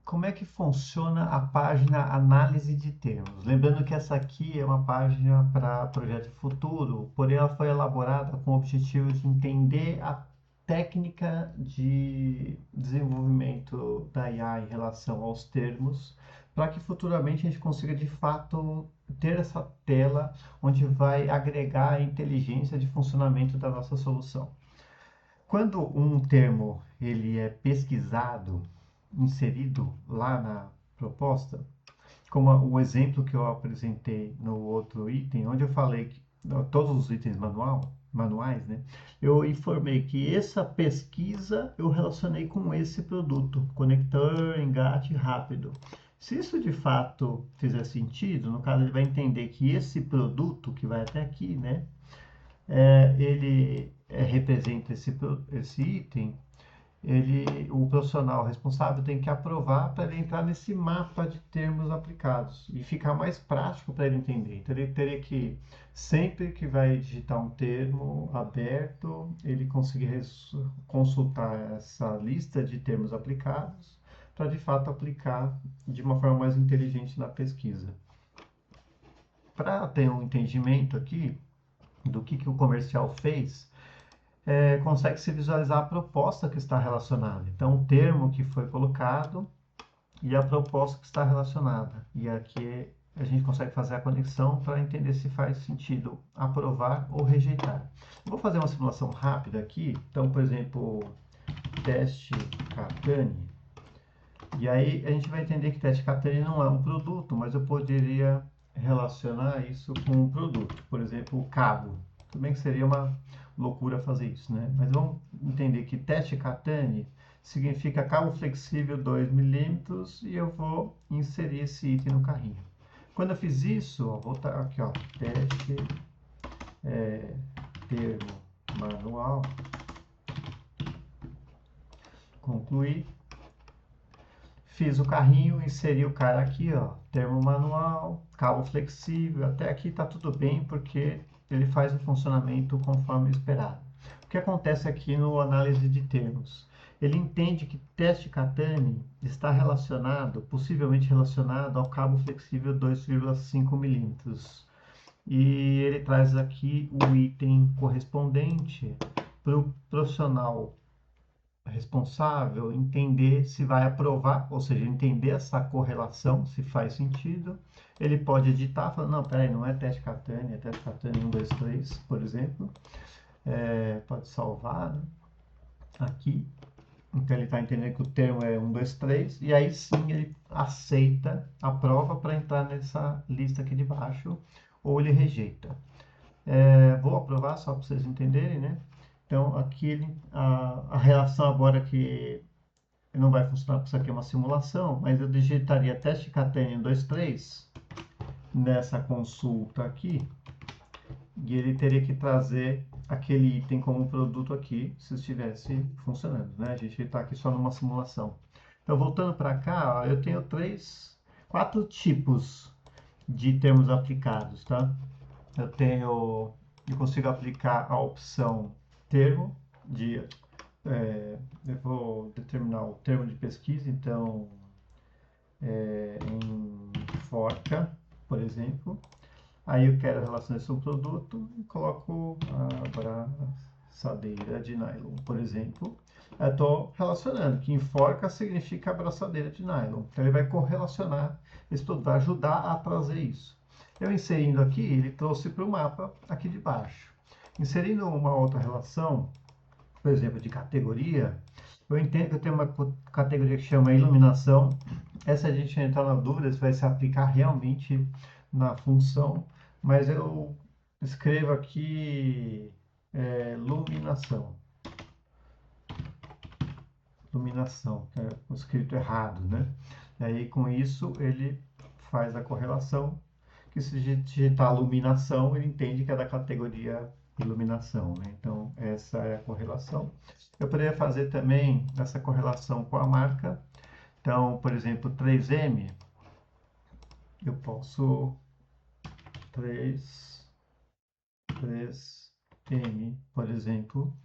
como é que funciona a página análise de termos? Lembrando que essa aqui é uma página para projeto futuro, porém ela foi elaborada com o objetivo de entender a técnica de desenvolvimento da IA em relação aos termos, para que futuramente a gente consiga de fato ter essa tela onde vai agregar a inteligência de funcionamento da nossa solução. Quando um termo ele é pesquisado, inserido lá na proposta, como o exemplo que eu apresentei no outro item, onde eu falei que todos os itens manuais, né? Eu informei que essa pesquisa eu relacionei com esse produto, conector, engate rápido. Se isso de fato fizer sentido, no caso ele vai entender que esse produto que vai até aqui, né, ele representa esse item, o profissional responsável tem que aprovar para ele entrar nesse mapa de termos aplicados e ficar mais prático para ele entender. Então ele teria que, sempre que vai digitar um termo aberto, ele conseguir consultar essa lista de termos aplicados para de fato aplicar de uma forma mais inteligente na pesquisa. Para ter um entendimento aqui do que o comercial fez, consegue se visualizar a proposta que está relacionada. Então, o termo que foi colocado e a proposta que está relacionada. E aqui a gente consegue fazer a conexão para entender se faz sentido aprovar ou rejeitar. Vou fazer uma simulação rápida aqui. Então, por exemplo, teste Catani. E aí a gente vai entender que teste Catani não é um produto, mas eu poderia relacionar isso com um produto. Por exemplo, o cabo. Tudo bem que seria uma loucura fazer isso, né? Mas vamos entender que teste Catani significa cabo flexível 2 milímetros e eu vou inserir esse item no carrinho. Quando eu fiz isso, ó, vou estar aqui, ó, teste termo manual, concluir. Fiz o carrinho, inseri o cara aqui, ó, termo manual, cabo flexível, até aqui está tudo bem porque ele faz o funcionamento conforme esperado. O que acontece aqui no análise de termos? Ele entende que teste Catani está relacionado, possivelmente relacionado ao cabo flexível 2,5 milímetros. E ele traz aqui o item correspondente para o profissional responsável entender se vai aprovar, ou seja, entender essa correlação, se faz sentido. Ele pode editar, falando, não, peraí, não é teste Catani, é teste Catani 1, 2, 3, por exemplo. Pode salvar, né, aqui. Então ele está entendendo que o termo é 1, 2, 3, e aí sim ele aceita, aprova para entrar nessa lista aqui de baixo, ou ele rejeita. Vou aprovar só para vocês entenderem, né? Então aqui a relação agora que não vai funcionar porque isso aqui é uma simulação, mas eu digitaria teste Catani 1, 2, 3 nessa consulta aqui e ele teria que trazer aquele item como produto aqui se estivesse funcionando, né? A gente está aqui só numa simulação. Então, voltando para cá, ó, eu tenho quatro tipos de termos aplicados, tá? Eu consigo aplicar a opção termo de, eu vou determinar o termo de pesquisa, então em forca, por exemplo. Aí eu quero relacionar isso a um produto e coloco a abraçadeira de nylon, por exemplo. Eu estou relacionando que enforca significa abraçadeira de nylon. Então ele vai correlacionar esse produto, vai ajudar a trazer isso. Eu inserindo aqui, ele trouxe para o mapa aqui de baixo. Inserindo uma outra relação, por exemplo, de categoria, eu entendo que eu tenho uma categoria que chama iluminação. Essa a gente entrar na dúvida se vai se aplicar realmente na função, mas eu escrevo aqui iluminação. Iluminação, que é o escrito errado, né? E aí com isso ele faz a correlação, que se digitar iluminação, ele entende que é da categoria iluminação, né? Então essa é a correlação. Eu poderia fazer também essa correlação com a marca. Então, por exemplo, 3M, eu posso 3M, por exemplo,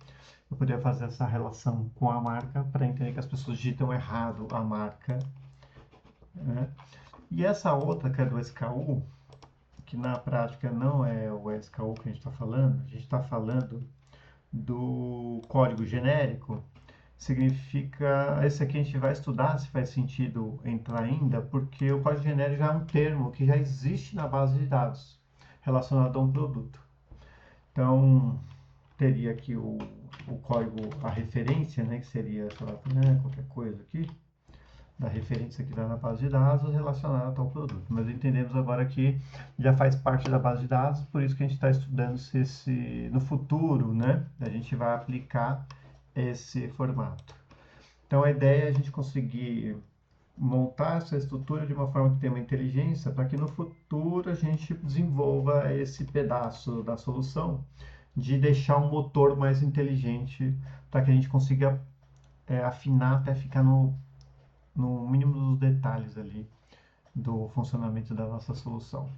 eu poderia fazer essa relação com a marca para entender que as pessoas digitam errado a marca né? E essa outra, que é do SKU, que na prática não é o SKU que a gente está falando, a gente está falando do código genérico, significa, esse aqui a gente vai estudar se faz sentido entrar ainda, porque o código genérico já é um termo que já existe na base de dados relacionado a um produto. Então, teria aqui o código, a referência, né, que seria, sei lá, né, qualquer coisa aqui, da referência que está na base de dados relacionada a tal produto. Mas entendemos agora que já faz parte da base de dados, por isso que a gente está estudando se no futuro, né, a gente vai aplicar esse formato. Então a ideia é a gente conseguir montar essa estrutura de uma forma que tenha uma inteligência para que no futuro a gente desenvolva esse pedaço da solução de deixar um motor mais inteligente para que a gente consiga afinar até ficar no mínimo dos detalhes ali do funcionamento da nossa solução.